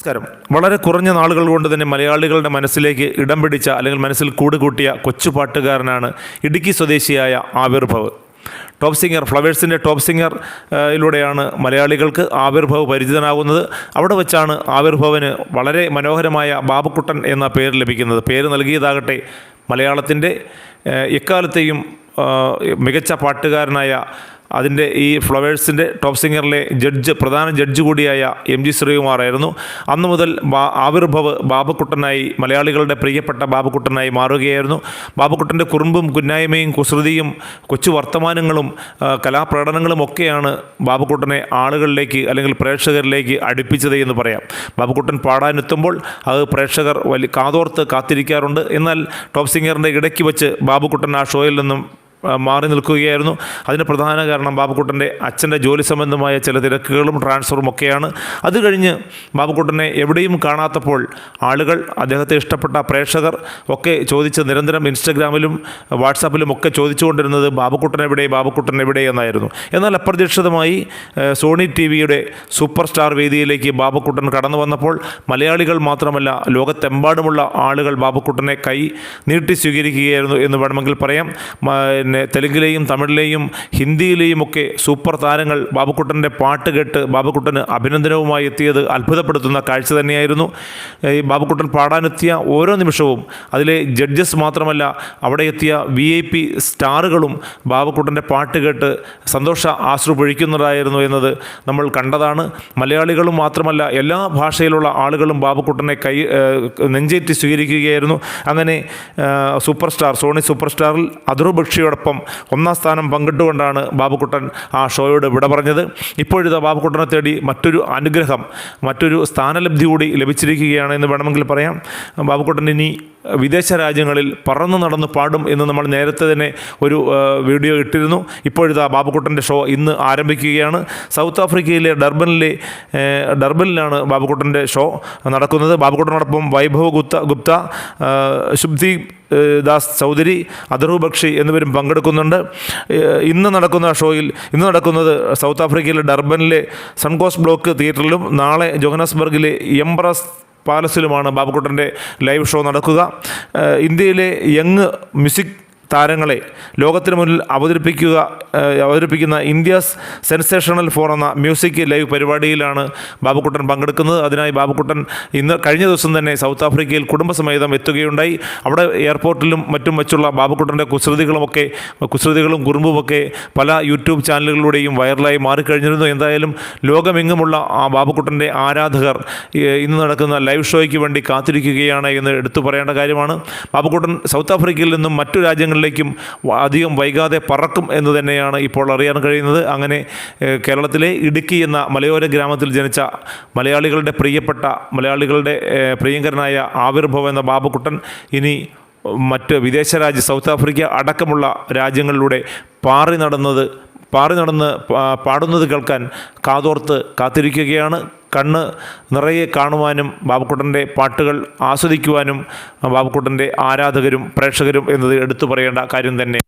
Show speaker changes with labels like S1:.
S1: നമസ്കാരം. വളരെ കുറഞ്ഞ നാളുകൾ കൊണ്ട് തന്നെ മലയാളികളുടെ മനസ്സിലേക്ക് ഇടം പിടിച്ച അല്ലെങ്കിൽ മനസ്സിൽ കൂടുകൂട്ടിയ കൊച്ചുപാട്ടുകാരനാണ് ഇടുക്കി സ്വദേശിയായ ആവിർഭവ്. ടോപ്പ് സിംഗർ, ഫ്ലവേഴ്സിൻ്റെ ടോപ്പ് സിംഗർ യിലൂടെയാണ് മലയാളികൾക്ക് ആവിർഭവ് പരിചിതനാകുന്നത്. അവിടെ വെച്ചാണ് ആവിർഭവന് വളരെ മനോഹരമായ ബാബുക്കുട്ടൻ എന്ന പേര് ലഭിക്കുന്നത്. പേര് നൽകിയതാകട്ടെ മലയാളത്തിൻ്റെ എക്കാലത്തെയും മികച്ച പാട്ടുകാരനായ അതിൻ്റെ ഈ ഫ്ലവേഴ്സിൻ്റെ ടോപ്പ് സിംഗറിലെ പ്രധാന ജഡ്ജ് കൂടിയായ MG ശ്രീകുമാറായിരുന്നു. അന്നു മുതൽ ആവിർഭവ് ബാബുക്കുട്ടനായി, മലയാളികളുടെ പ്രിയപ്പെട്ട ബാബുക്കുട്ടനായി മാറുകയായിരുന്നു. ബാബുക്കുട്ടൻ്റെ കുറുമ്പും കുന്നായ്മയും കുസൃതിയും കൊച്ചു വർത്തമാനങ്ങളും കലാപ്രകടനങ്ങളും ഒക്കെയാണ് ബാബുക്കുട്ടനെ ആളുകളിലേക്ക് അല്ലെങ്കിൽ പ്രേക്ഷകരിലേക്ക് അടുപ്പിച്ചത് എന്ന് പറയാം. ബാബുക്കുട്ടൻ പാടാനെത്തുമ്പോൾ അത് പ്രേക്ഷകർ കാതോർത്ത് കാത്തിരിക്കാറുണ്ട്. എന്നാൽ ടോപ്പ് സിംഗറിൻ്റെ ഇടയ്ക്ക് വെച്ച് ബാബുക്കുട്ടൻ ആ ഷോയിൽ നിന്നും മാറി നിൽക്കുകയായിരുന്നു. അതിന് പ്രധാന കാരണം ബാബുക്കുട്ടൻ്റെ അച്ഛൻ്റെ ജോലി സംബന്ധമായ ചില തിരക്കുകളും ട്രാൻസ്ഫറും ഒക്കെയാണ്. അത് കഴിഞ്ഞ് ബാബുക്കുട്ടനെ എവിടെയും കാണാത്തപ്പോൾ ആളുകൾ, അദ്ദേഹത്തെ ഇഷ്ടപ്പെട്ട പ്രേക്ഷകർ ഒക്കെ ചോദിച്ച് നിരന്തരം ഇൻസ്റ്റഗ്രാമിലും വാട്സാപ്പിലും ഒക്കെ ചോദിച്ചുകൊണ്ടിരുന്നത് ബാബുക്കുട്ടൻ എവിടെ എന്നായിരുന്നു. എന്നാൽ അപ്രതീക്ഷിതമായി സോണി TV-യുടെ സൂപ്പർ സ്റ്റാർ വേദിയിലേക്ക് ബാബുക്കുട്ടൻ കടന്നു വന്നപ്പോൾ മലയാളികൾ മാത്രമല്ല ലോകത്തെമ്പാടുമുള്ള ആളുകൾ ബാബുക്കുട്ടനെ കൈ നീട്ടി സ്വീകരിക്കുകയായിരുന്നു എന്ന് വേണമെങ്കിൽ പറയാം. തെലുങ്കിലെയും തമിഴിലെയും ഹിന്ദിയിലെയുമൊക്കെ സൂപ്പർ താരങ്ങൾ ബാബുക്കുട്ടൻ്റെ പാട്ട് കേട്ട് ബാബുക്കുട്ടന് അഭിനന്ദനവുമായി എത്തിയത് അത്ഭുതപ്പെടുത്തുന്ന കാഴ്ച തന്നെയായിരുന്നു. ഈ ബാബുക്കുട്ടൻ പാടാനെത്തിയ ഓരോ നിമിഷവും അതിലെ ജഡ്ജസ് മാത്രമല്ല, അവിടെ എത്തിയ VIP സ്റ്റാറുകളും ബാബുക്കുട്ടൻ്റെ പാട്ട് കേട്ട് സന്തോഷ ആശ്രു പൊഴിക്കുന്നതായിരുന്നു എന്നത് നമ്മൾ കണ്ടതാണ്. മലയാളികളും മാത്രമല്ല എല്ലാ ഭാഷയിലുള്ള ആളുകളും ബാബുക്കുട്ടനെ നെഞ്ചേറ്റി സ്വീകരിക്കുകയായിരുന്നു. അങ്ങനെ സോണി സൂപ്പർ സ്റ്റാറിൽ അദുറു ബക്ഷിയോടൊപ്പം ഒന്നാം സ്ഥാനം പങ്കിട്ടുകൊണ്ടാണ് ബാബുക്കുട്ടൻ ആ ഷോയോട് വിട പറഞ്ഞത്. ഇപ്പോഴിതാ ബാബുക്കുട്ടനെ തേടി മറ്റൊരു സ്ഥാനലബ്ധി കൂടി ലഭിച്ചിരിക്കുകയാണ് എന്ന് വേണമെങ്കിൽ പറയാം. ബാബുക്കുട്ടൻ ഇനി വിദേശ രാജ്യങ്ങളിൽ പറന്നു നടന്ന് പാടും എന്ന് നമ്മൾ നേരത്തെ തന്നെ ഒരു വീഡിയോ ഇട്ടിരുന്നു. ഇപ്പോഴിതാ ബാബുക്കുട്ടൻ്റെ ഷോ ഇന്ന് ആരംഭിക്കുകയാണ്. സൗത്ത് ആഫ്രിക്കയിലെ ഡർബനിലാണ് ബാബുക്കുട്ടൻ്റെ ഷോ നടക്കുന്നത്. ബാബുക്കുട്ടനോടൊപ്പം വൈഭവ് ഗുപ്ത, ശുഭ്ദി ദാസ് ചൗധരി, അദുറു ബക്ഷി എന്നിവരും പങ്കെടുക്കുന്നുണ്ട്. ഇന്ന് നടക്കുന്നത് സൗത്ത് ആഫ്രിക്കയിലെ ഡർബനിലെ സൺകോസ്റ്റ് ബ്ലോക്ക് തിയേറ്ററിലും നാളെ ജോഹന്നാസ്ബർഗിലെ എംബ്രസ് പാലസിലുമാണ് ബാബുക്കുട്ടൻ്റെ ലൈവ് ഷോ നടക്കുക. ഇന്ത്യയിലെ യങ് മ്യൂസിക് താരങ്ങളെ ലോകത്തിന് മുന്നിൽ അവതരിപ്പിക്കുന്ന ഇന്ത്യാസ് സെൻസേഷണൽ ഫോർ എന്ന മ്യൂസിക് ലൈവ് പരിപാടിയിലാണ് ബാബുക്കുട്ടൻ പങ്കെടുക്കുന്നത്. അതിനായി ബാബുക്കുട്ടൻ കഴിഞ്ഞ ദിവസം തന്നെ സൗത്ത് ആഫ്രിക്കയിൽ കുടുംബസമേതം എത്തുകയുണ്ടായി. അവിടെ എയർപോർട്ടിലും മറ്റും വെച്ചുള്ള ബാബുക്കുട്ടൻ്റെ കുസൃതികളും കുറുമ്പുമൊക്കെ പല യൂട്യൂബ് ചാനലുകളിലൂടെയും വൈറലായി മാറിക്കഴിഞ്ഞിരുന്നു. എന്തായാലും ലോകമെങ്ങുമുള്ള ആ ബാബുക്കുട്ടൻ്റെ ആരാധകർ ഇന്ന് നടക്കുന്ന ലൈവ് ഷോയ്ക്ക് വേണ്ടി കാത്തിരിക്കുകയാണ് എന്ന് എടുത്തു പറയേണ്ട കാര്യമാണ്. ബാബുക്കുട്ടൻ സൗത്ത് ആഫ്രിക്കയിൽ നിന്നും മറ്റു രാജ്യങ്ങളിലേക്കും അധികം വൈകാതെ പറക്കും എന്ന് തന്നെയാണ് ഇപ്പോൾ അറിയാൻ കഴിയുന്നത്. അങ്ങനെ കേരളത്തിലെ ഇടുക്കി എന്ന മലയോര ഗ്രാമത്തിൽ ജനിച്ച മലയാളികളുടെ പ്രിയങ്കരനായ ആവിർഭവ് എന്ന ബാബുക്കുട്ടൻ ഇനി മറ്റ് വിദേശ സൗത്ത് ആഫ്രിക്ക അടക്കമുള്ള രാജ്യങ്ങളിലൂടെ പാറി നടന്ന് പാടുന്നത് കേൾക്കാൻ കാതോർത്ത് കാത്തിരിക്കുകയാണ്. കണ്ണ് നിറയെ കാണുവാനും ബാബുക്കുട്ടൻ്റെ പാട്ടുകൾ ആസ്വദിക്കുവാനും ബാബുക്കുട്ടൻ്റെ ആരാധകരും പ്രേക്ഷകരും എന്നത് എടുത്തു പറയേണ്ട കാര്യം തന്നെ.